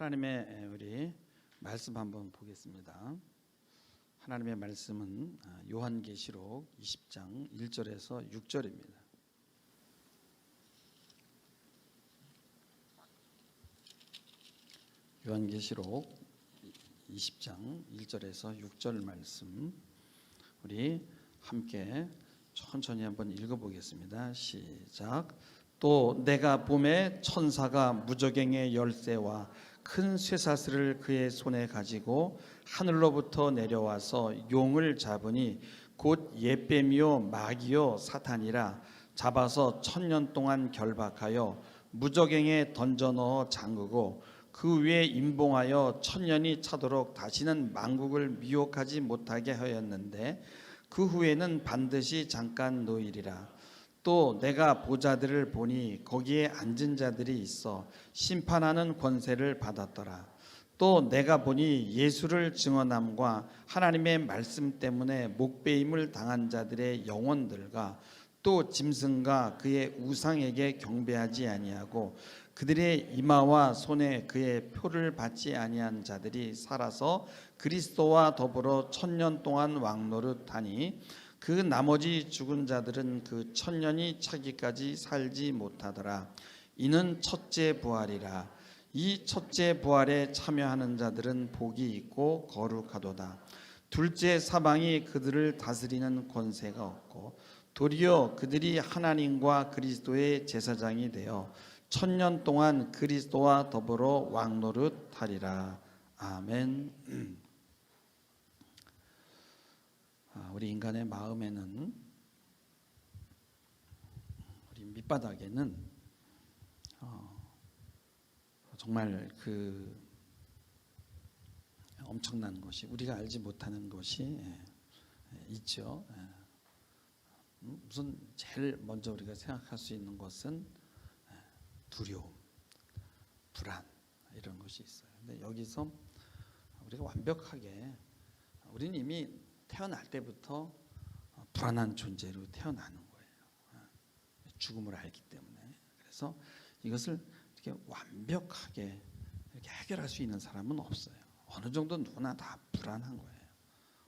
하나님의 우리 말씀 한번 보겠습니다. 하나님의 말씀은 요한계시록 20장 1절에서 6절입니다. 요한계시록 20장 1절에서 6절 말씀 우리 함께 천천히 한번 읽어보겠습니다. 시작. 또 내가 봄에 천사가 무저갱의 열쇠와 큰 쇠사슬을 그의 손에 가지고 하늘로부터 내려와서 용을 잡으니 곧 옛뱀이요 마귀요 사탄이라 잡아서 1000년 동안 결박하여 무저갱에 던져 넣어 잠그고 그 위에 임봉하여 1000년이 차도록 다시는 만국을 미혹하지 못하게 하였는데 그 후에는 반드시 잠깐 노일이라. 또 내가 보좌들을 보니 거기에 앉은 자들이 있어 심판하는 권세를 받았더라. 또 내가 보니 예수를 증언함과 하나님의 말씀 때문에 목배임을 당한 자들의 영혼들과 또 짐승과 그의 우상에게 경배하지 아니하고 그들의 이마와 손에 그의 표를 받지 아니한 자들이 살아서 그리스도와 더불어 1000년 동안 왕노릇하니 그 나머지 죽은 자들은 그 1000년이 차기까지 살지 못하더라. 이는 첫째 부활이라. 이 첫째 부활에 참여하는 자들은 복이 있고 거룩하도다. 둘째 사방이 그들을 다스리는 권세가 없고 도리어 그들이 하나님과 그리스도의 제사장이 되어 1000년 동안 그리스도와 더불어 왕노릇하리라. 아멘. 우리 인간의 마음에는, 우리 밑바닥에는 정말 그 엄청난 것이, 우리가 알지 못하는 것이 있죠. 우선 제일 먼저 우리가 생각할 수 있는 것은 두려움, 불안, 이런 것이 있어요. 근데 여기서 우리가 완벽하게, 우리는 이미 태어날 때부터 불안한 존재로 태어나는 거예요. 죽음을 알기 때문에. 그래서 이것을 이렇게 완벽하게 이렇게 해결할 수 있는 사람은 없어요. 어느 정도 누구나 다 불안한 거예요.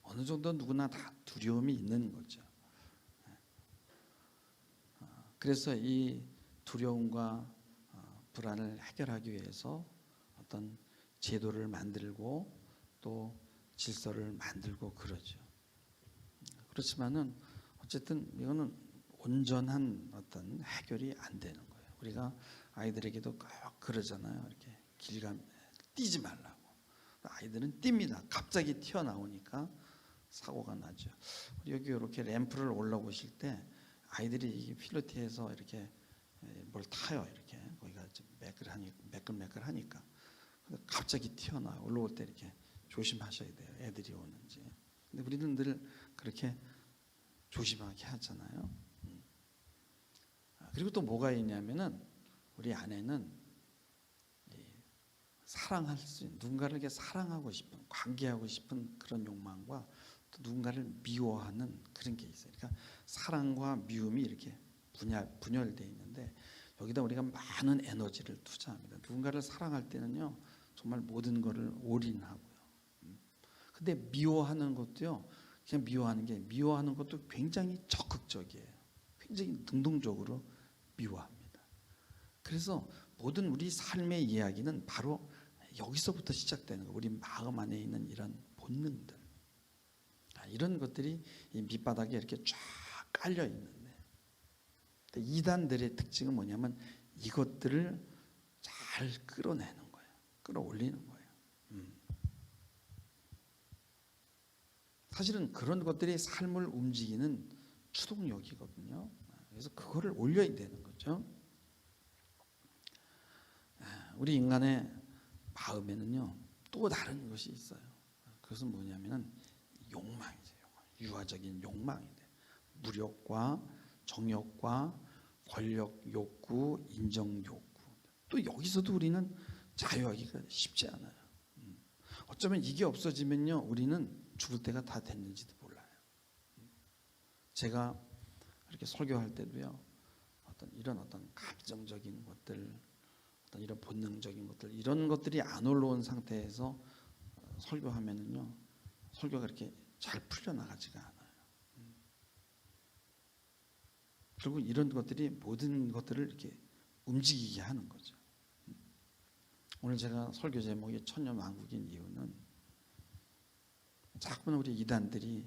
어느 정도 누구나 다 두려움이 있는 거죠. 그래서 이 두려움과 불안을 해결하기 위해서 어떤 제도를 만들고 또 질서를 만들고 그러죠. 그렇지만은 어쨌든 이거는 온전한 어떤 해결이 안 되는 거예요. 우리가 아이들에게도 꼭 그러잖아요. 이렇게 길 가면 뛰지 말라고. 아이들은 뜁니다. 갑자기 튀어나오니까 사고가 나죠. 여기 이렇게 램프를 올라오실 때 아이들이 필로티에서 이렇게 뭘 타요. 이렇게 거기가 매끌매끌하니까 갑자기 튀어나와 올라올 때 이렇게 조심하셔야 돼요. 애들이 오는지. 근데 우리는 늘 그렇게 조심하게 하잖아요. 그리고 또 뭐가 있냐면은 우리 안에는 사랑할 수 있는, 누군가를 이렇게 사랑하고 싶은, 관계하고 싶은 그런 욕망과 또 누군가를 미워하는 그런 게 있어요. 그러니까 사랑과 미움이 이렇게 분열되어 있는데 여기다 우리가 많은 에너지를 투자합니다. 누군가를 사랑할 때는요 정말 모든 것을 올인하고요. 근데 미워하는 것도요, 그냥 미워하는 것도 굉장히 적극적이에요. 굉장히 능동적으로 미워합니다. 그래서 모든 우리 삶의 이야기는 바로 여기서부터 시작되는 거예요. 우리 마음 안에 있는 이런 본능들, 이런 것들이 이 밑바닥에 이렇게 쫙 깔려 있는데, 이단들의 특징은 뭐냐면 이것들을 잘 끌어내는 거예요. 끌어올리는 거예요. 사실은 그런 것들이 삶을 움직이는 추동력이거든요. 그래서 그거를 올려야 되는 거죠. 우리 인간의 마음에는요 또 다른 것이 있어요. 그것은 뭐냐면은 욕망이죠. 유아적인 욕망이 돼요. 무력과 정욕과 권력 욕구, 인정 욕구. 또 여기서도 우리는 자유하기가 쉽지 않아요. 어쩌면 이게 없어지면요 우리는 죽을 때가 다 됐는지도 몰라요. 제가 이렇게 설교할 때도요 이런 어떤 감정적인 것들, 어떤 이런 본능적인 것들, 이런 것들이 안 올라온 상태에서 설교하면은요, 설교가 그렇게 잘 풀려나가지가 않아요. 결국 이런 것들이 모든 것들을 이렇게 움직이게 하는 거죠. 오늘 제가 설교 제목이 천년왕국인 이유는 자꾸만 우리 이단들이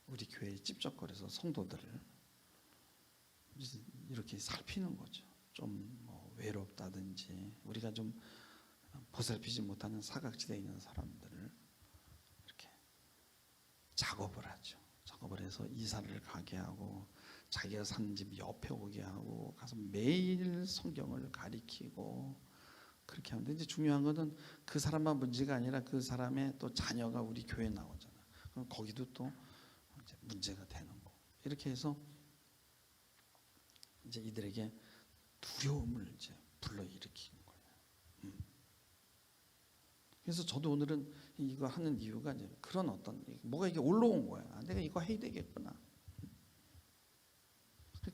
우리 교회에 찝쩍거려서 성도들을 이렇게 살피는 거죠. 좀 뭐 외롭다든지 우리가 좀 보살피지 못하는 사각지대에 있는 사람들을 이렇게 작업을 하죠. 작업을 해서 이사를 가게 하고 자기가 사는 집 옆에 오게 하고 가서 매일 성경을 가리키고 그렇게 하는데, 이제 중요한 것은 그 사람만 문제가 아니라 그 사람의 또 자녀가 우리 교회에 나오잖아. 그럼 거기도 또 이제 문제가 되는 거. 이렇게 해서 이제 이들에게 두려움을 이제 불러일으키는 거예요. 그래서 저도 오늘은 이거 하는 이유가 이제 그런 어떤 뭐가 이게 올라온 거야. 내가 이거 해야 되겠구나.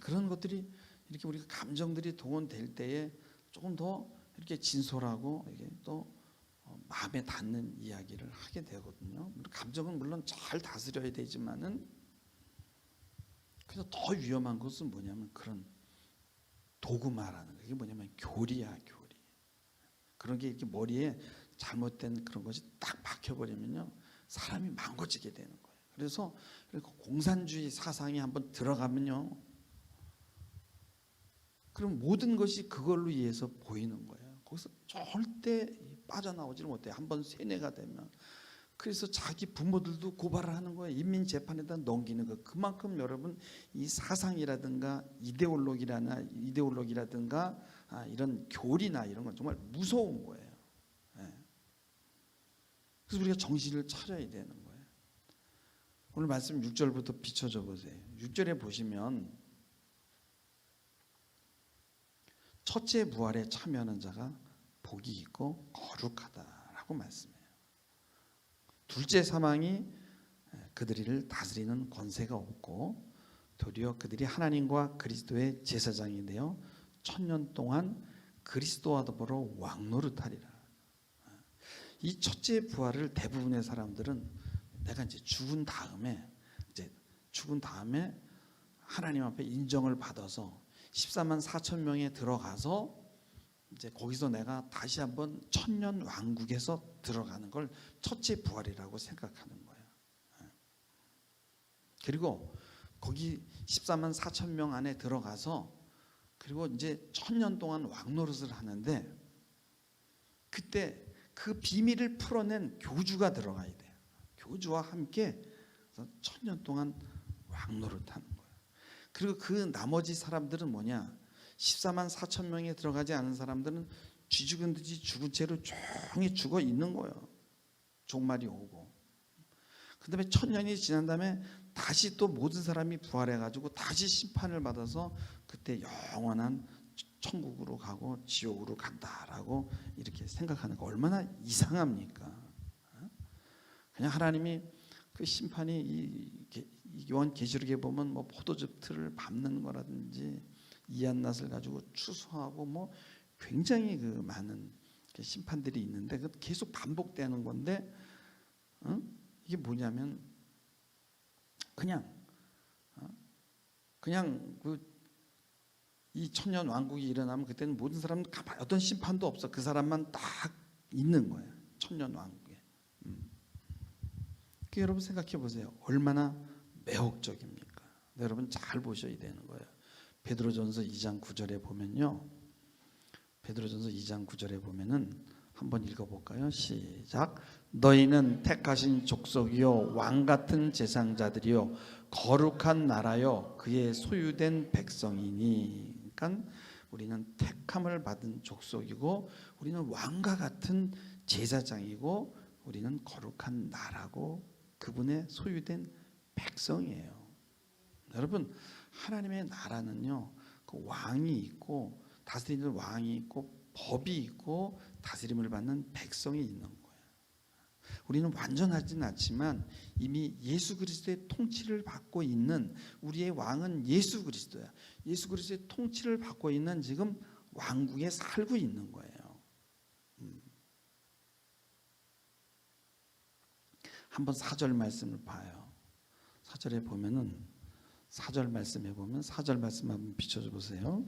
그런 것들이 이렇게 우리가 감정들이 동원될 때에 조금 더 이렇게 진솔하고 이게 또 마음에 닿는 이야기를 하게 되거든요. 감정은 물론 잘 다스려야 되지만은, 그래서 더 위험한 것은 뭐냐면 그런 도구마라는 거. 이게 뭐냐면 교리야, 교리. 그런 게 이렇게 머리에 잘못된 그런 것이 딱 박혀버리면요, 사람이 망가지게 되는 거예요. 그래서 공산주의 사상이 한번 들어가면요, 그럼 모든 것이 그걸로 인해서 보이는 거예요. 거기서 절대 빠져나오지를 못해요. 한번 세뇌가 되면. 그래서 자기 부모들도 고발을 하는 거예요. 인민재판에다 넘기는 거. 그만큼 여러분 이 사상이라든가 이데올로기라든가 이런 교리나 이런 건 정말 무서운 거예요. 그래서 우리가 정신을 차려야 되는 거예요. 오늘 말씀 6절부터 비춰줘 보세요. 6절에 보시면 첫째 부활에 참여하는 자가 복이 있고 거룩하다라고 말씀해요. 둘째 사망이 그들을 다스리는 권세가 없고 도리어 그들이 하나님과 그리스도의 제사장이 되어 천년 동안 그리스도와 더불어 왕노릇하리라. 이 첫째 부활을 대부분의 사람들은 내가 이제 죽은 다음에 하나님 앞에 인정을 받아서 14만 4천 명에 들어가서 이제 거기서 내가 다시 한번 천년 왕국에서 들어가는 걸 첫째 부활이라고 생각하는 거예요. 그리고 거기 14만 4천 명 안에 들어가서 그리고 이제 천년 동안 왕노릇을 하는데, 그때 그 비밀을 풀어낸 교주가 들어가야 돼요. 교주와 함께 천년 동안 왕노릇하는 거예요. 그리고 그 나머지 사람들은 뭐냐? 14만 4천 명에 들어가지 않은 사람들은 쥐죽은 듯이 죽은 채로 조용히 죽어 있는 거예요. 종말이 오고. 그 다음에 천년이 지난 다음에 다시 또 모든 사람이 부활해가지고 다시 심판을 받아서 그때 영원한 천국으로 가고 지옥으로 간다라고 이렇게 생각하는 거 얼마나 이상합니까? 그냥 하나님이 그 심판이 이 요한계시록에 보면 뭐 포도즙 틀을 밟는 거라든지 이한낫을 가지고 추수하고 뭐 굉장히 그 많은 심판들이 있는데 그 계속 반복되는 건데, 이게 뭐냐면 그냥 이 천년 왕국이 일어나면 그때는 모든 사람은 가만히 어떤 심판도 없어. 그 사람만 딱 있는 거예요. 천년 왕국에. 여러분 생각해 보세요. 얼마나 매혹적입니까? 여러분 잘 보셔야 되는 거예요. 베드로전서 2장 9절에 보면요. 베드로전서 2장 9절에 보면은 한번 읽어볼까요? 시작. 너희는 택하신 족속이요 왕 같은 제사장자들이요 거룩한 나라요 그의 소유된 백성이니. 그러니까 우리는 택함을 받은 족속이고 우리는 왕과 같은 제사장이고 우리는 거룩한 나라고 그분의 소유된 백성이에요. 여러분 하나님의 나라는요, 그 왕이 있고 다스리는 왕이 있고 법이 있고 다스림을 받는 백성이 있는 거예요. 우리는 완전하진 않지만 이미 예수 그리스도의 통치를 받고 있는, 우리의 왕은 예수 그리스도야. 예수 그리스도의 통치를 받고 있는 지금 왕국에 살고 있는 거예요. 한번 4절 말씀을 봐요. 4절에 보면은 4절 말씀에 보면 4절 말씀 한번 비춰줘 보세요.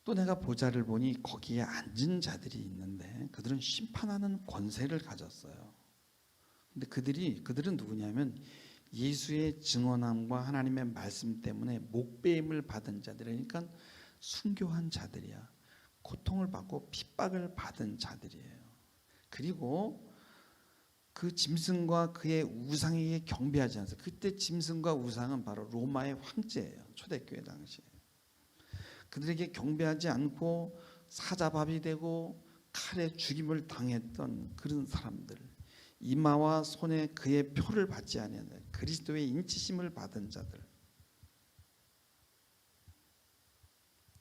또 내가 보좌를 보니 거기에 앉은 자들이 있는데 그들은 심판하는 권세를 가졌어요. 근데 그들은 누구냐면 예수의 증언함과 하나님의 말씀 때문에 목배임을 받은 자들, 그러니까 순교한 자들이야. 고통을 받고 핍박을 받은 자들이에요. 그리고 그 짐승과 그의 우상에게 경배하지 않아요. 그때 짐승과 우상은 바로 로마의 황제예요. 초대교회 당시에. 그들에게 경배하지 않고 사자밥이 되고 칼에 죽임을 당했던 그런 사람들, 이마와 손에 그의 표를 받지 아니하는 그리스도의 인치심을 받은 자들,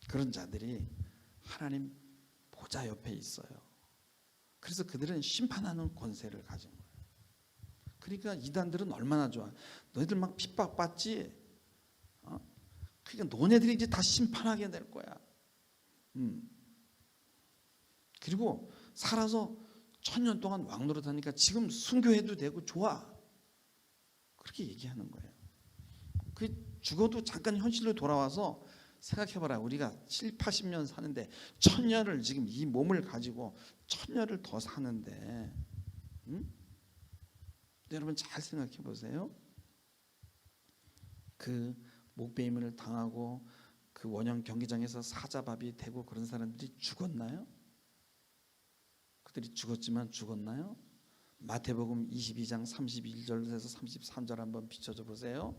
그런 자들이 하나님 보좌 옆에 있어요. 그래서 그들은 심판하는 권세를 가진 거예요. 그러니까 이단들은 얼마나 좋아. 너희들 막 핍박받지? 그러니까 너네들이 이제 다 심판하게 될 거야. 그리고 살아서 1000년 동안 왕노릇하니까 지금 순교해도 되고 좋아. 그렇게 얘기하는 거예요. 그 죽어도 잠깐 현실로 돌아와서 생각해봐라. 우리가 7, 80년 사는데 1000년을 지금 이 몸을 가지고 1000년을 더 사는데, 여러분 잘 생각해 보세요. 그 목배임을 당하고 그 원형 경기장에서 사자밥이 되고 그런 사람들이 죽었나요? 그들이 죽었지만 죽었나요? 마태복음 22장 31절에서 33절 한번 비춰줘 보세요.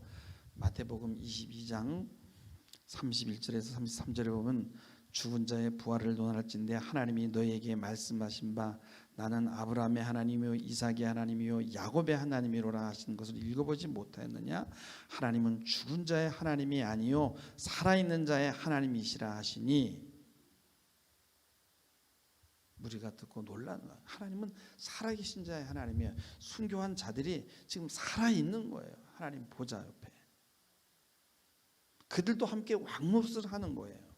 마태복음 22장 31절에서 33절에 보면 죽은 자의 부활을 논할진대 하나님이 너희에게 말씀하신 바 나는 아브라함의 하나님이요 이삭의 하나님이요 야곱의 하나님이로라 하신 것을 읽어보지 못하였느냐? 하나님은 죽은 자의 하나님이 아니요 살아있는 자의 하나님이시라 하시니, 우리가 듣고 놀란 거예요. 하나님은 살아계신 자의 하나님이에요. 순교한 자들이 지금 살아있는 거예요. 하나님 보좌 옆에. 그들도 함께 왕노릇을 하는 거예요.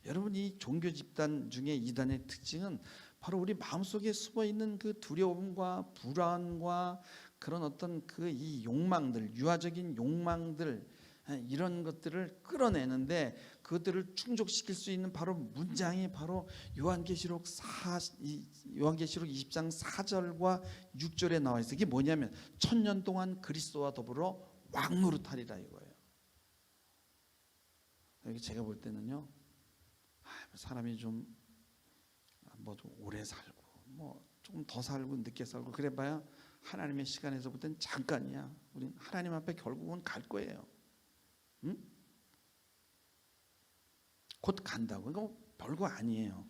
여러분, 이 종교 집단 중에 이단의 특징은 바로 우리 마음속에 숨어있는 그 두려움과 불안과 그런 어떤 그 이 욕망들, 유아적인 욕망들, 이런 것들을 끌어내는데 그것들을 충족시킬 수 있는 바로 문장이 바로 요한계시록 20장 4절과 6절에 나와 있어요. 이게 뭐냐면 1000년 동안 그리스도와 더불어 왕노릇하리라 이거예요. 여기 제가 볼 때는요, 사람이 좀 오래 살고 조금 더 살고 늦게 살고 그래봐야 하나님의 시간에서 볼 땐 잠깐이야. 우린 하나님 앞에 결국은 갈 거예요. 응? 곧 간다고. 이거 별거 아니에요.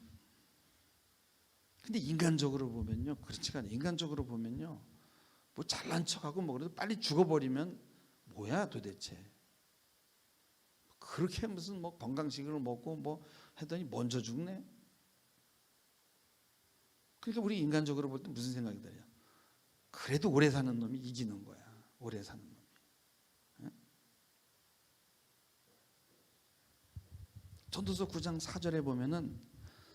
근데 인간적으로 보면요, 그렇지가 않아요. 인간적으로 보면요, 뭐 잘난 척하고 그래도 빨리 죽어버리면 뭐야 도대체. 그렇게 무슨 건강식을 먹고 했더니 먼저 죽네. 그러니까 우리 인간적으로 볼 때 무슨 생각이 들어요? 그래도 오래 사는 놈이 이기는 거야. 오래 사는 놈이. 응? 전도서 9장 4절에 보면은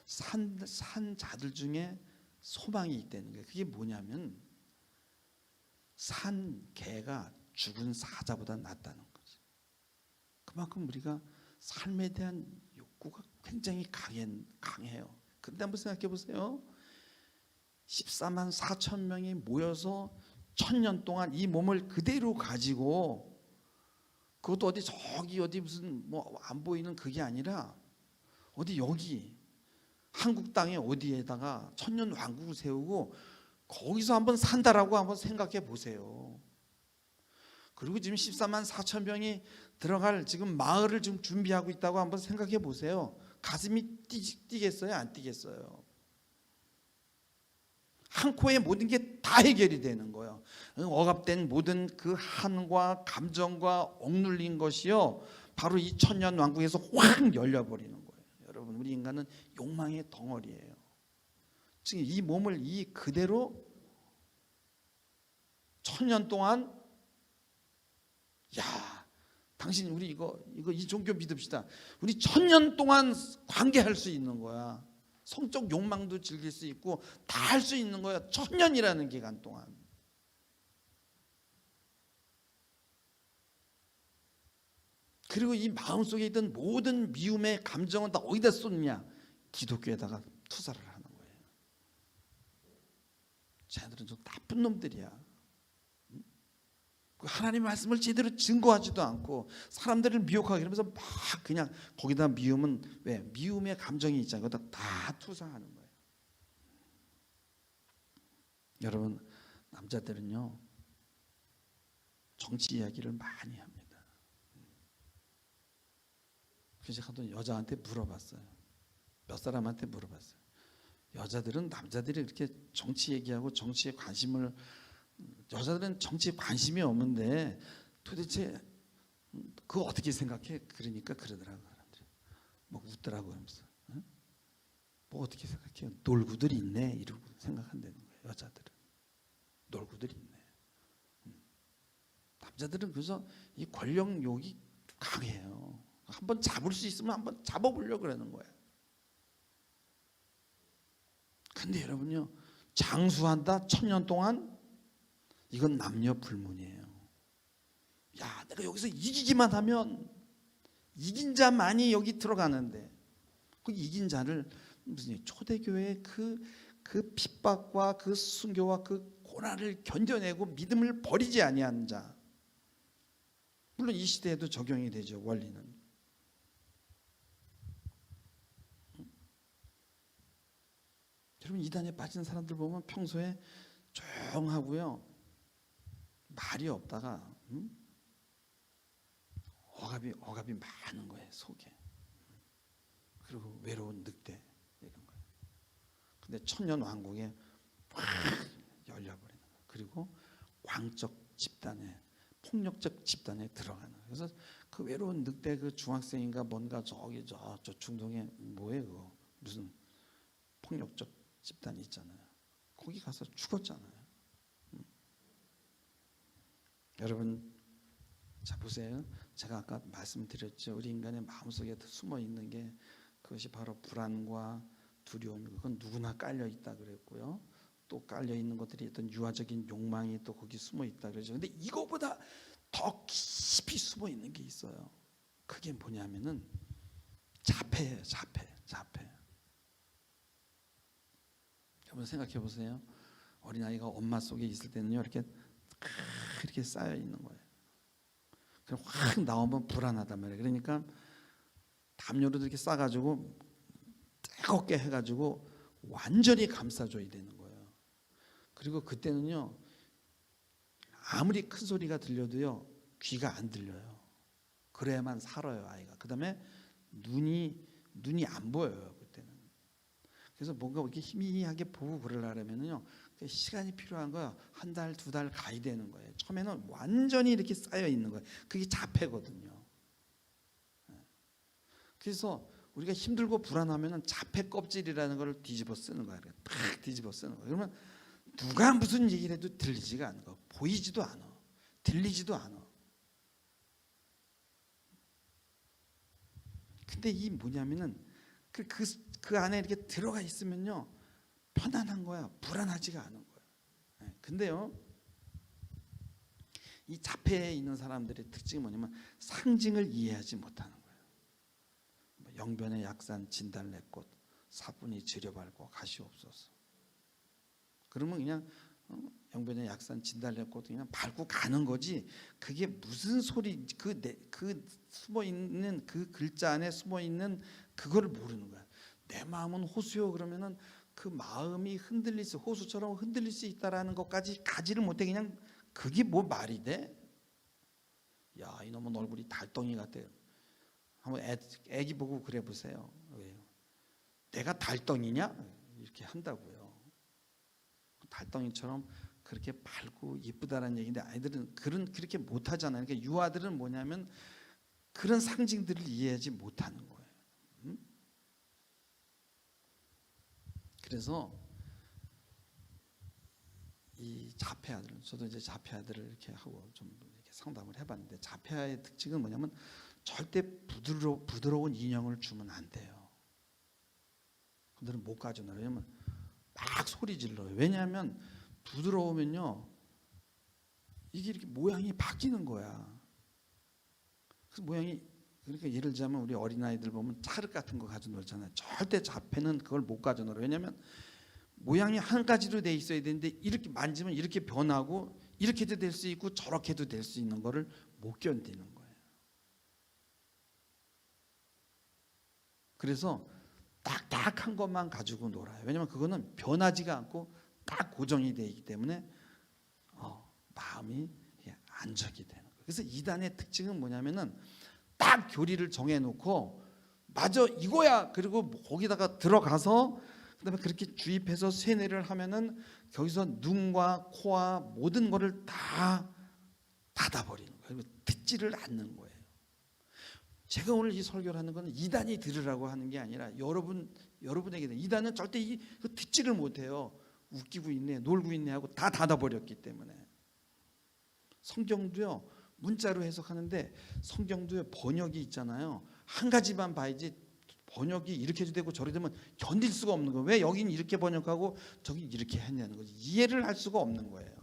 산 자들 중에 소망이 있다는 거예요. 그게 뭐냐면 산 개가 죽은 사자보다 낫다는 거지. 그만큼 우리가 삶에 대한 욕구가 굉장히 강해요. 근데 한번 생각해 보세요. 14만 4천 명이 모여서 1000년 동안 이 몸을 그대로 가지고, 그것도 어디 저기 어디 무슨 안 보이는 그게 아니라 어디 여기 한국 땅에 어디에다가 1000년 왕국을 세우고 거기서 한번 산다라고 한번 생각해 보세요. 그리고 지금 14만 4천 명이 들어갈 지금 마을을 지금 준비하고 있다고 한번 생각해 보세요. 가슴이 뛰겠어요? 안 뛰겠어요? 한 코에 모든 게 다 해결이 되는 거예요. 억압된 모든 그 한과 감정과 억눌린 것이요, 바로 이 1000년 왕국에서 확 열려버리는 거예요. 여러분, 우리 인간은 욕망의 덩어리예요. 지금 이 몸을 이 그대로 1000년 동안, 야, 당신 우리 이 종교 믿읍시다. 우리 1000년 동안 관계할 수 있는 거야. 성적 욕망도 즐길 수 있고 다 할 수 있는 거야. 1000년이라는 기간 동안. 그리고 이 마음속에 있던 모든 미움의 감정은 다 어디다 쏟느냐? 기독교에다가 투사를 하는 거예요. 쟤들은 좀 나쁜 놈들이야. 하나님의 말씀을 제대로 증거하지도 않고 사람들을 미혹하게 이러면서 막 그냥 거기다 미움은 왜? 미움의 감정이 있잖아요. 거기다 다 투사하는 거예요. 여러분, 남자들은요 정치 이야기를 많이 합니다. 그래서 제가 여자한테 물어봤어요. 몇 사람한테 물어봤어요. 여자들은 남자들이 이렇게 정치 얘기하고 정치에 관심을, 여자들은 정치에 관심이 없는데 도대체 그거 어떻게 생각해? 그러니까 그러더라고요. 사람들이 막 웃더라고요. 그러면서 뭐 어떻게 생각해요? 놀고들 있네 이러고 생각한다는 거예요. 여자들은 놀고들 있네. 남자들은 그래서 이 권력욕이 강해요. 한번 잡을 수 있으면 한번 잡아보려고 그러는 거예요. 근데 여러분요, 장수한다 1000년 동안, 이건 남녀 불문이에요. 야, 내가 여기서 이기기만 하면 이긴 자만이 여기 들어가는데, 그 이긴 자를 무슨 초대교회의 그 핍박과 그 순교와 그 고난을 견뎌내고 믿음을 버리지 아니한 자, 물론 이 시대에도 적용이 되죠. 원리는. 여러분, 이단에 빠진 사람들 보면 평소에 조용하고요, 말이 없다가 억압이 많은 거예요, 속에. 그리고 외로운 늑대 이런 거예요. 근데 천년 왕국에 확 열려버리는 거예요. 그리고 광적 집단에, 폭력적 집단에 들어가는 거예요. 그래서 그 외로운 늑대, 그 중학생인가 뭔가 저 중동에 뭐예요 그거, 무슨 폭력적 집단이 있잖아요. 거기 가서 죽었잖아요. 여러분, 자 보세요. 제가 아까 말씀드렸죠. 우리 인간의 마음속에 숨어 있는 게, 그것이 바로 불안과 두려움이고, 그건 누구나 깔려 있다 그랬고요. 또 깔려 있는 것들이 어떤 유아적인 욕망이 또 거기 숨어 있다 그러죠. 근데 이거보다 더 깊이 숨어 있는 게 있어요. 그게 뭐냐면은 자폐예요. 자폐. 여러분 생각해 보세요. 어린아이가 엄마 속에 있을 때는요, 이렇게 쌓여 있는 거예요. 그럼 확 나오면 불안하단 말이에요. 그러니까 담요로 이렇게 싸가지고 뜨겁게 해가지고 완전히 감싸줘야 되는 거예요. 그리고 그때는요, 아무리 큰 소리가 들려도요, 귀가 안 들려요. 그래야만 살아요, 아이가. 그 다음에 눈이 안 보여요, 그때는. 그래서 뭔가 이렇게 희미하게 보고 그러려면요, 시간이 필요한 거야. 1달, 2달 가야 되는 거예요. 처음에는 완전히 이렇게 쌓여 있는 거예요. 그게 자폐거든요. 그래서 우리가 힘들고 불안하면은 자폐 껍질이라는 걸 뒤집어 쓰는 거예요. 팍 뒤집어 쓰는 거예요. 그러면 누가 무슨 얘기를 해도 들리지가 않는 거, 보이지도 않아, 들리지도 않아. 근데 이 뭐냐면은 그 안에 이렇게 들어가 있으면요, 편안한 거야. 불안하지가 않은 거예요. 근데요, 이 자폐에 있는 사람들의 특징이 뭐냐면 상징을 이해하지 못하는 거예요. 영변의 약산 진달래꽃, 사뿐히 지려밟고 가시옵소서. 그러면 그냥 영변의 약산 진달래꽃 그냥 밟고 가는 거지, 그게 무슨 소리, 그 숨어 있는 그 글자 안에 숨어 있는 그거를 모르는 거야. 내 마음은 호수요 그러면은 그 마음이 흔들릴 수, 호수처럼 흔들릴 수 있다라는 것까지 가지를 못해. 그냥 그게 뭐 말이 돼? 야, 이놈은 얼굴이 달덩이 같아요. 한번 애기 보고 그래 보세요. 왜요? 내가 달덩이냐? 이렇게 한다고요. 달덩이처럼 그렇게 밝고 예쁘다라는 얘기인데, 아이들은 그렇게 못하잖아요. 그러니까 유아들은 뭐냐면 그런 상징들을 이해하지 못하는 거예요. 그래서 이 자폐 아들은, 저도 이제 자폐 아들을 이렇게 하고 좀 이렇게 상담을 해봤는데 자폐아의 특징은 뭐냐면 절대 부드러운 인형을 주면 안 돼요. 그들은 못 가져놔요. 왜냐면 막 소리 질러요. 왜냐하면 부드러우면요 이게 이렇게 모양이 바뀌는 거야. 그래서 모양이 그러니까 예를 들자면 우리 어린아이들 보면 찰흙 같은 거 가져 놀잖아요. 절대 자폐는 그걸 못 가져 놀아요. 왜냐하면 모양이 한 가지로 돼 있어야 되는데 이렇게 만지면 이렇게 변하고 이렇게도 될 수 있고 저렇게도 될 수 있는 거를 못 견디는 거예요. 그래서 딱딱한 것만 가지고 놀아요. 왜냐하면 그거는 변하지가 않고 딱 고정이 되어 있기 때문에 마음이 안정이 되는 거예요. 그래서 이단의 특징은 뭐냐면은 딱 교리를 정해놓고 맞아 이거야 그리고 거기다가 들어가서 그다음에 그렇게 주입해서 세뇌를 하면은 거기서 눈과 코와 모든 거를 다 닫아버리는 거예요. 듣지를 않는 거예요. 제가 오늘 이 설교를 하는 건 이단이 들으라고 하는 게 아니라 여러분에게 이단은 절대 듣지를 못해요. 웃기고 있네, 놀고 있네 하고 다 닫아버렸기 때문에. 성경도요 문자로 해석하는데 성경도요 번역이 있잖아요. 한 가지만 봐야지 번역이 이렇게도 되고 저렇게 되면 견딜 수가 없는 거예요. 왜 여긴 이렇게 번역하고 저긴 이렇게 했냐는 거지. 이해를 할 수가 없는 거예요.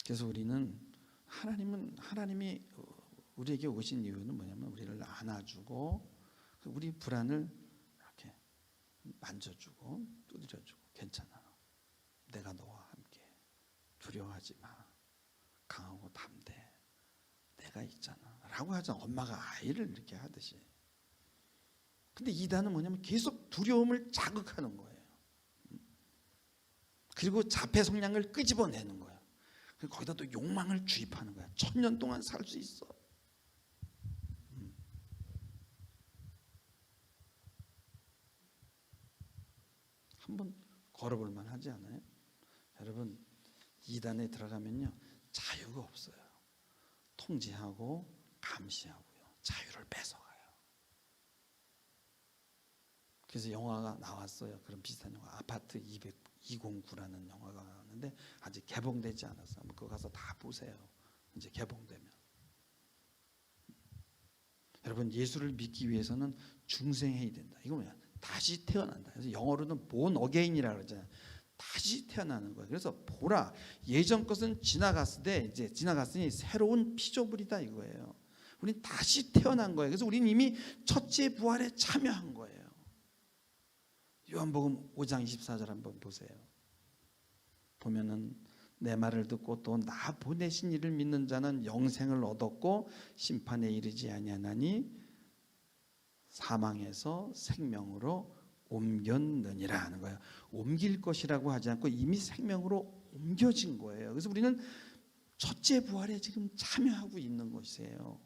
그래서 우리는 하나님이 우리에게 오신 이유는 뭐냐면 우리를 안아주고 우리 불안을 이렇게 만져주고 두드려주고 괜찮아. 내가 너와 함께 두려워하지 마. 강하고 담대. 내가 있잖아. 라고 하잖아. 엄마가 아이를 이렇게 하듯이. 근데 이단은 뭐냐면 계속 두려움을 자극하는 거예요. 그리고 자폐 성향을 끄집어내는 거예요. 거기다 또 욕망을 주입하는 거야. 1000년 동안 살 수 있어. 한번 걸어볼 만하지 않아요? 여러분 이단에 들어가면요 자유가 없어요. 통제하고 감시하고요 자유를 뺏어가요. 그래서 영화가 나왔어요. 그런 비슷한 영화 아파트 209라는 영화가 나왔는데 아직 개봉되지 않았어요. 한번 그거 가서 다 보세요. 이제 개봉되면. 여러분 예수를 믿기 위해서는 중생해야 된다. 이거 뭐냐? 다시 태어난다. 그래서 영어로는 born again이라고 그러잖아요. 다시 태어나는 거예요. 그래서 보라 예전 것은 지나갔으되 이제 지나갔으니 새로운 피조물이다 이거예요. 우린 다시 태어난 거예요. 그래서 우리는 이미 첫째 부활에 참여한 거예요. 요한복음 5장 24절 한번 보세요. 보면은 내 말을 듣고 또 나 보내신 이를 믿는 자는 영생을 얻었고 심판에 이르지 아니하나니 사망에서 생명으로 옮겼느니라 하는 거예요. 옮길 것이라고 하지 않고 이미 생명으로 옮겨진 거예요. 그래서 우리는 첫째 부활에 지금 참여하고 있는 것이에요.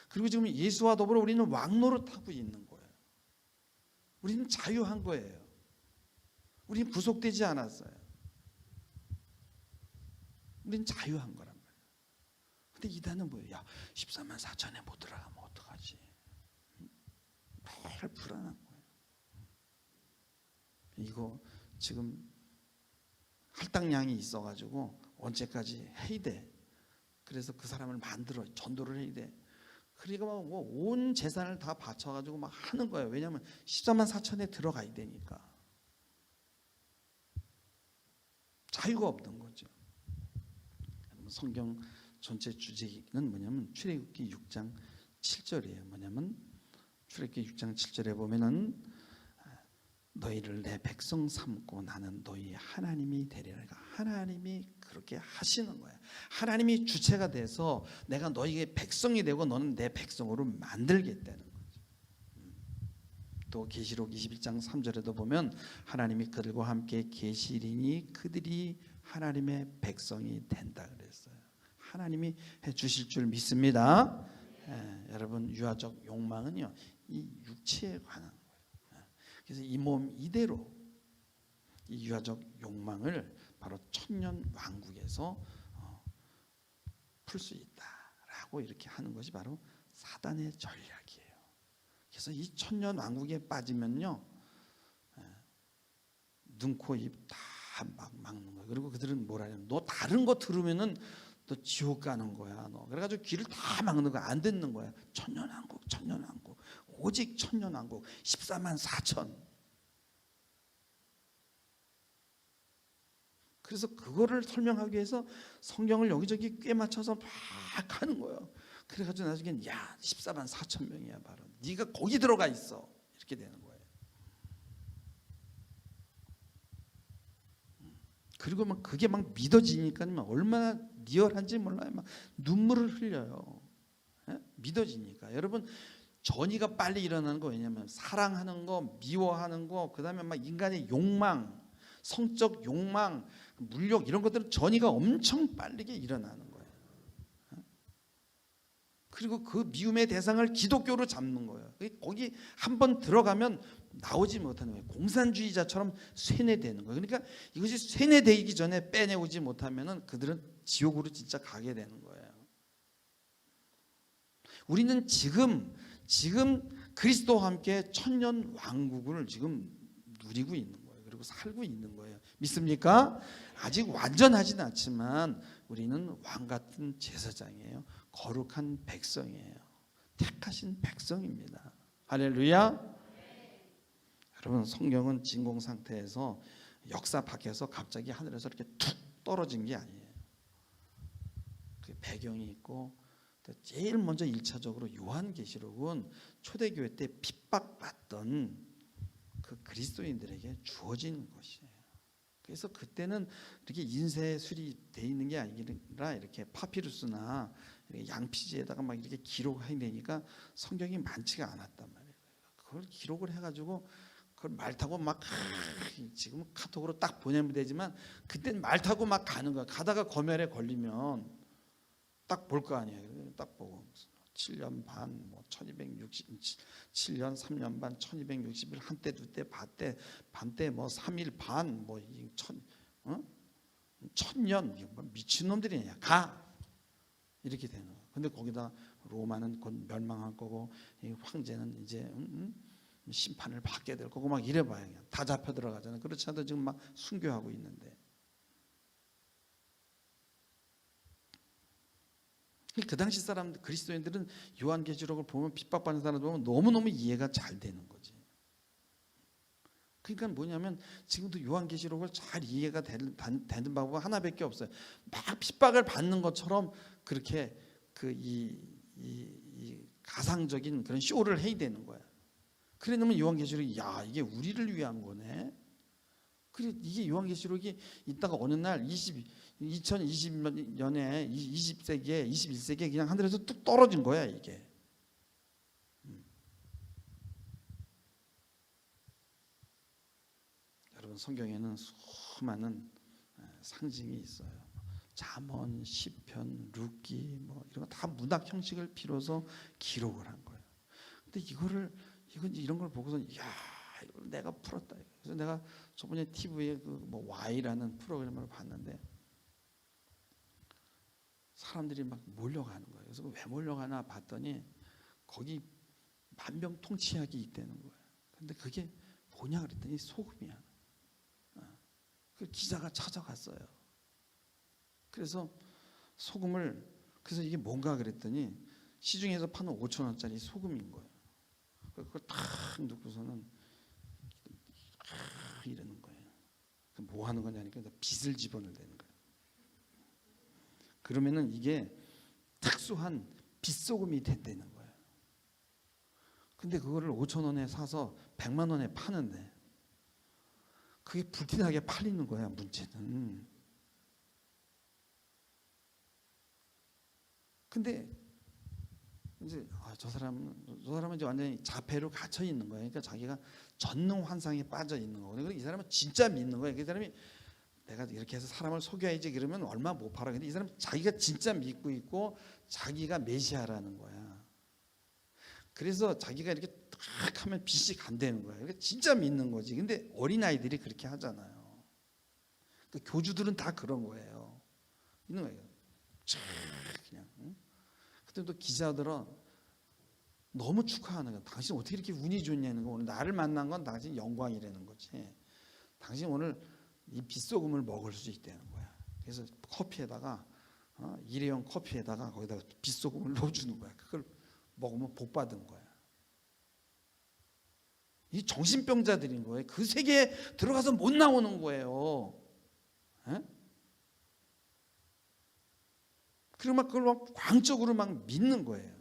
그리고 지금 예수와 더불어 우리는 왕노릇하고 있는 거예요. 우리는 자유한 거예요. 우리는 구속되지 않았어요. 우리는 자유한 거란 말이에요. 근데 이단은 뭐예요? 야 14만 4천에 못 들어가면 어떡하지? 매일 불안한 거예요. 이거 지금 할당량이 있어가지고 언제까지 해야 돼. 그래서 그 사람을 만들어 전도를 해야 돼. 그리고 뭐 온 재산을 다 바쳐가지고 막 하는 거예요. 왜냐하면 14만 4천에 들어가야 되니까. 자유가 없는 거죠. 성경 전체 주제는 뭐냐면 출애굽기 6장 7절이에요. 뭐냐면 출애굽기 6장 7절에 보면은 너희를 내 백성 삼고 나는 너희 하나님이 되리라. 하나님이 그렇게 하시는 거야. 하나님이 주체가 돼서 내가 너희의 백성이 되고 너는 내 백성으로 만들겠다는 거죠. 또 계시록 21장 3절에도 보면 하나님이 그들과 함께 계시리니 그들이 하나님의 백성이 된다 그랬어요. 하나님이 해 주실 줄 믿습니다. 여러분 유아적 욕망은요 이 육체에 관한 거예요. 그래서 이 몸 이대로 이 유아적 욕망을 바로 천년 왕국에서 풀 수 있다라고 이렇게 하는 것이 바로 사단의 전략이에요. 그래서 이 천년 왕국에 빠지면요, 눈, 코, 입 다 막 막는 거예요. 그리고 그들은 뭐라 해요? 너 다른 거 들으면은 너 지옥 가는 거야. 너 그래가지고 귀를 다 막는 거야. 안 듣는 거야. 천년왕국, 천년왕국, 오직 천년왕국, 14만 4천. 그래서 그거를 설명하기 위해서 성경을 여기저기 꽤 맞춰서 막 하는 거예요. 그래가지고 나중엔 야 14만 4천 명이야 바로. 네가 거기 들어가 있어. 이렇게 되는 거예요. 그리고 막 그게 막 믿어지니까 얼마나 리얼한지 몰라요. 막 눈물을 흘려요. 믿어지니까. 여러분 전이가 빨리 일어나는 거 왜냐면 사랑하는 거, 미워하는 거, 그다음에 막 인간의 욕망, 성적 욕망, 물욕 이런 것들은 전이가 엄청 빠르게 일어나는 거예요. 그리고 그 미움의 대상을 기독교로 잡는 거예요. 거기 한번 들어가면 나오지 못하는 거예요. 공산주의자처럼 쇠뇌되는 거예요. 그러니까 이것이 쇠뇌되기 전에 빼내오지 못하면은 그들은 지옥으로 진짜 가게 되는 거예요. 우리는 지금 그리스도와 함께 천년 왕국을 지금 누리고 있는 거예요. 그리고 살고 있는 거예요. 믿습니까? 아직 완전하지는 않지만 우리는 왕 같은 제사장이에요. 거룩한 백성이에요. 택하신 백성입니다. 할렐루야. 여러분 성경은 진공 상태에서 역사 밖에서 갑자기 하늘에서 이렇게 툭 떨어진 게 아니에요. 그 배경이 있고 제일 먼저 1차적으로 요한계시록은 초대교회 때 핍박받던 그 그리스도인들에게 주어진 것이에요. 그래서 그때는 이렇게 인쇄술이 돼 있는 게 아니라 이렇게 파피루스나 이렇게 양피지에다가 막 이렇게 기록해야 되니까 성경이 많지가 않았단 말이에요. 그걸 기록을 해가지고 그걸 말 타고 막 지금 카톡으로 딱 보내면 되지만 그때는 말 타고 막 가는 거야. 가다가 검열에 걸리면 딱 볼 거 아니에요. 딱 보고 7년 반, 뭐 1267년 3년 반, 1260일 한때 두때 반때 뭐 3일 반, 뭐 천년 미친 놈들이냐 가 이렇게 되는 거예요. 근데 거기다 로마는 곧 멸망할 거고 이 황제는 이제 심판을 받게 될 거고 막 이래봐야 그냥 다 잡혀 들어가잖아요. 그렇지 않아도 지금 막 순교하고 있는데. 그 당시 사람들 그리스도인들은 요한계시록을 보면 핍박받는 사람들 보면 너무너무 이해가 잘 되는 거지. 그러니까 뭐냐면 지금도 요한계시록을 잘 이해가 되는 방법 하나밖에 없어요. 막 핍박을 받는 것처럼 그렇게 이 가상적인 그런 쇼를 해야 되는 거야. 그래 놓으면 요한계시록이 야 이게 우리를 위한 거네. 그래 이게 요한계시록이 있다가 어느 날 2020년에 20세기에 21세기에 그냥 하늘에서 뚝 떨어진 거야 이게. 여러분 성경에는 수많은 상징이 있어요. 잠언, 시편, 룻기 뭐 이런 거 다 문학 형식을 빌어서 기록을 한 거예요. 근데 이런 걸 보고서 야 이걸 내가 풀었다. 그래서 내가 저번에 TV에 그 뭐 Y라는 프로그램을 봤는데 사람들이 막 몰려가는 거예요. 그래서 왜 몰려가나 봤더니 거기 만병통치약이 있다는 거예요. 근데 그게 뭐냐 그랬더니 소금이야. 그 기자가 찾아갔어요. 그래서 그래서 이게 뭔가 그랬더니 시중에서 파는 5,000원짜리 소금인 거예요. 그걸 탁 넣고서는 이러는 거예요. 뭐 하는 거냐니까 빗을 집어넣는 거예요. 그러면은 이게 특수한 빗소금이 된다는 거예요. 근데 그거를 5,000원에 사서 100만 원에 파는데 그게 불티나게 팔리는 거야 문제는. 근데 이제 저 사람은 이제 완전히 자폐로 갇혀 있는 거예요. 그러니까 자기가 전능 환상에 빠져 있는 거거든요. 이 사람은 진짜 믿는 거예요. 그 사람이 내가 이렇게 해서 사람을 속여야지 그러면 얼마 못 팔아. 근데 이 사람은 자기가 진짜 믿고 있고 자기가 메시아라는 거야. 그래서 자기가 이렇게 딱 하면 빛이 간다는 거예요. 그러니까 진짜 믿는 거지. 근데 어린아이들이 그렇게 하잖아요. 그 교주들은 다 그런 거예요. 있는 거예요. 그냥. 근데 또 기자들은 너무 축하하는 거야. 당신 어떻게 이렇게 운이 좋냐는 거. 오늘 나를 만난 건 당신 영광이라는 거지. 당신 오늘 이 빗소금을 먹을 수 있다는 거야. 그래서 커피에다가 일회용 커피에다가 거기다가 빗소금을 넣어주는 거야. 그걸 먹으면 복 받은 거야. 이 정신병자들인 거예요. 그 세계에 들어가서 못 나오는 거예요. 에? 그리고 막 그걸 막 광적으로 막 믿는 거예요.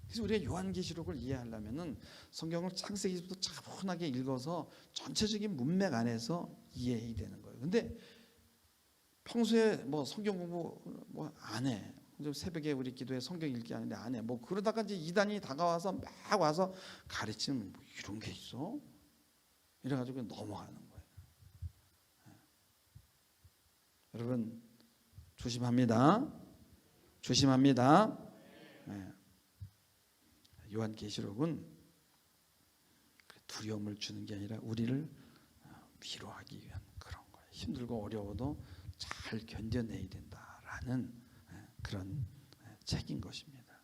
그래서 우리가 요한계시록을 이해하려면은 성경을 창세기부터 차분하게 읽어서 전체적인 문맥 안에서 이해해야 되는 거예요. 근데 평소에 뭐 성경 공부 뭐 안 해. 새벽에 우리 기도에 성경 읽기 하는데 안 해. 뭐 그러다가 이제 이단이 다가와서 막 와서 가르치면 뭐 이런 게 있어? 이래가지고 넘어가는 거예요. 여러분 조심합니다. 조심합니다. 요한계시록은 두려움을 주는 게 아니라 우리를 위로하기 위한 그런 거예요. 힘들고 어려워도 잘 견뎌내야 된다라는 그런 책인 것입니다.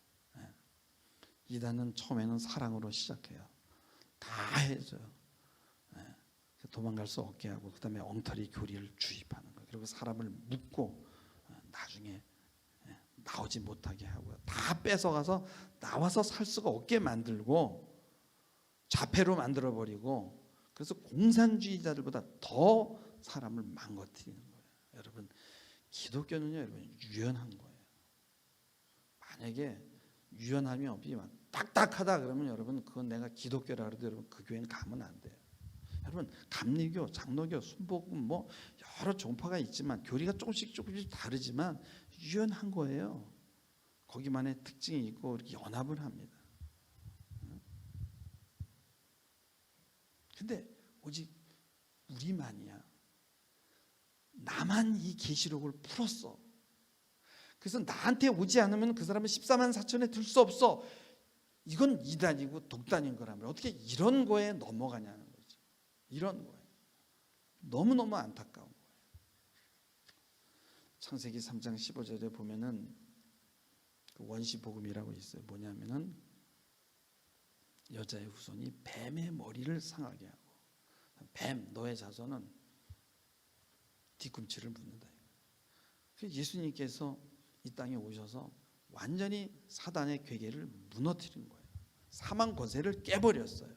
이단은 처음에는 사랑으로 시작해요. 다 해줘요. 도망갈 수 없게 하고 그다음에 엉터리 교리를 주입하는 거예요. 그리고 사람을 묶고 나중에 나오지 못하게 하고요. 다 뺏어가서 나와서 살 수가 없게 만들고 자폐로 만들어버리고 그래서 공산주의자들보다 더 사람을 망가뜨리는 거예요. 여러분 기독교는요 여러분 유연한 거예요. 만약에 유연함이 없이 막 딱딱하다 그러면 여러분 그건 내가 기독교라 그래도 여러분 그 교회는 가면 안 돼요. 여러분 감리교, 장로교, 순복음 뭐 여러 종파가 있지만 교리가 조금씩 다르지만 유연한 거예요. 거기만의 특징이 있고 이렇게 연합을 합니다. 근데 오직 우리만이야. 나만 이 계시록을 풀었어. 그래서 나한테 오지 않으면 그 사람은 14만 4천에 들 수 없어. 이건 이단이고 독단인 거라면 어떻게 이런 거에 넘어가냐는 거지. 이런 거예요. 너무너무 안타까운 거예요. 창세기 3장 15절에 보면은 그 원시 복음이라고 있어요. 뭐냐면은 여자의 후손이 뱀의 머리를 상하게 하고 뱀 너의 자손은 뒤꿈치를 묻는다. 예수님께서 이 땅에 오셔서 완전히 사단의 괴계를 무너뜨린 거예요. 사망 권세를 깨버렸어요.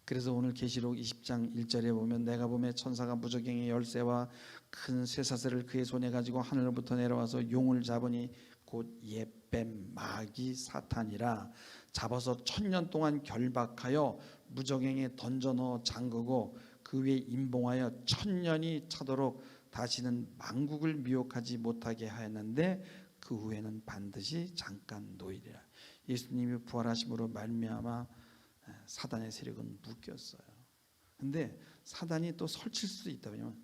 그래서 오늘 계시록 20장 1절에 보면 내가 보매 천사가 무저갱의 열쇠와 큰 쇠사슬을 그의 손에 가지고 하늘로부터 내려와서 용을 잡으니 곧 옛뱀 마귀 사탄이라 잡아서 1000년 동안 결박하여 무저갱에 던져 넣어 잠그고 그 위에 임봉하여 1000년이 차도록 다시는 만국을 미혹하지 못하게 하였는데 그 후에는 반드시 잠깐 놓이리라. 예수님이 부활하심으로 말미암아 사단의 세력은 묶였어요. 근데 사단이 또 설칠 수도 있다. 왜냐면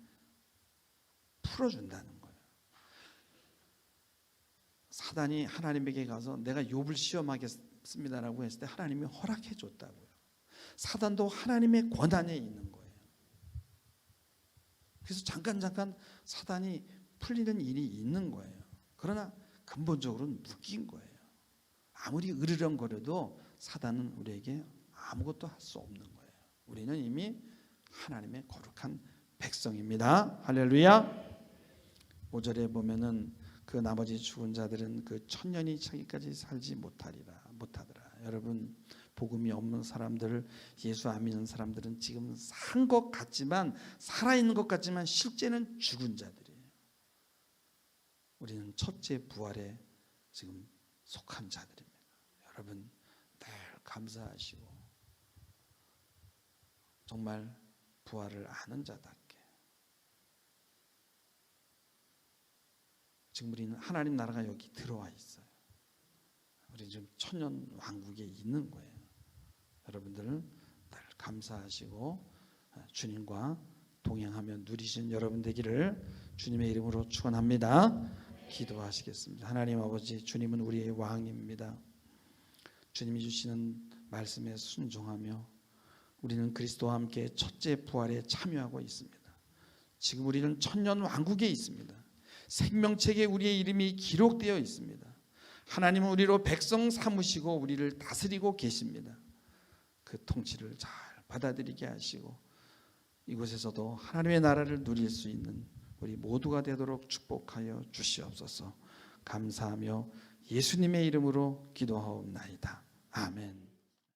풀어준다는 거예요. 사단이 하나님에게 가서 내가 욥을 시험하겠습니다라고 했을 때 하나님이 허락해 줬다고요. 사단도 하나님의 권한에 있는 거예요. 그래서 잠깐 사단이 풀리는 일이 있는 거예요. 그러나 근본적으로는 묶인 거예요. 아무리 으르렁거려도 사단은 우리에게 아무것도 할 수 없는 거예요. 우리는 이미 하나님의 거룩한 백성입니다. 할렐루야. 5절에 보면은 그 나머지 죽은 자들은 그 1000년이 차기까지 살지 못하더라. 여러분 복음이 없는 사람들, 예수 안 믿는 사람들은 지금 산 것 같지만 살아있는 것 같지만 실제는 죽은 자들이에요. 우리는 첫째 부활에 지금 속한 자들입니다. 여러분 늘 감사하시고 정말 부활을 아는 자답게 지금 우리는 하나님 나라가 여기 들어와 있어요. 우리 지금 천년 왕국에 있는 거예요. 여러분들은 늘 감사하시고 주님과 동행하며 누리신 여러분 되기를 주님의 이름으로 축원합니다. 기도하시겠습니다. 하나님 아버지, 주님은 우리의 왕입니다. 주님이 주시는 말씀에 순종하며 우리는 그리스도와 함께 첫째 부활에 참여하고 있습니다. 지금 우리는 천년 왕국에 있습니다. 생명책에 우리의 이름이 기록되어 있습니다. 하나님은 우리로 백성 삼으시고 우리를 다스리고 계십니다. 그 통치를 잘 받아들이게 하시고 이곳에서도 하나님의 나라를 누릴 수 있는 우리 모두가 되도록 축복하여 주시옵소서. 감사하며 예수님의 이름으로 기도하옵나이다. 아멘.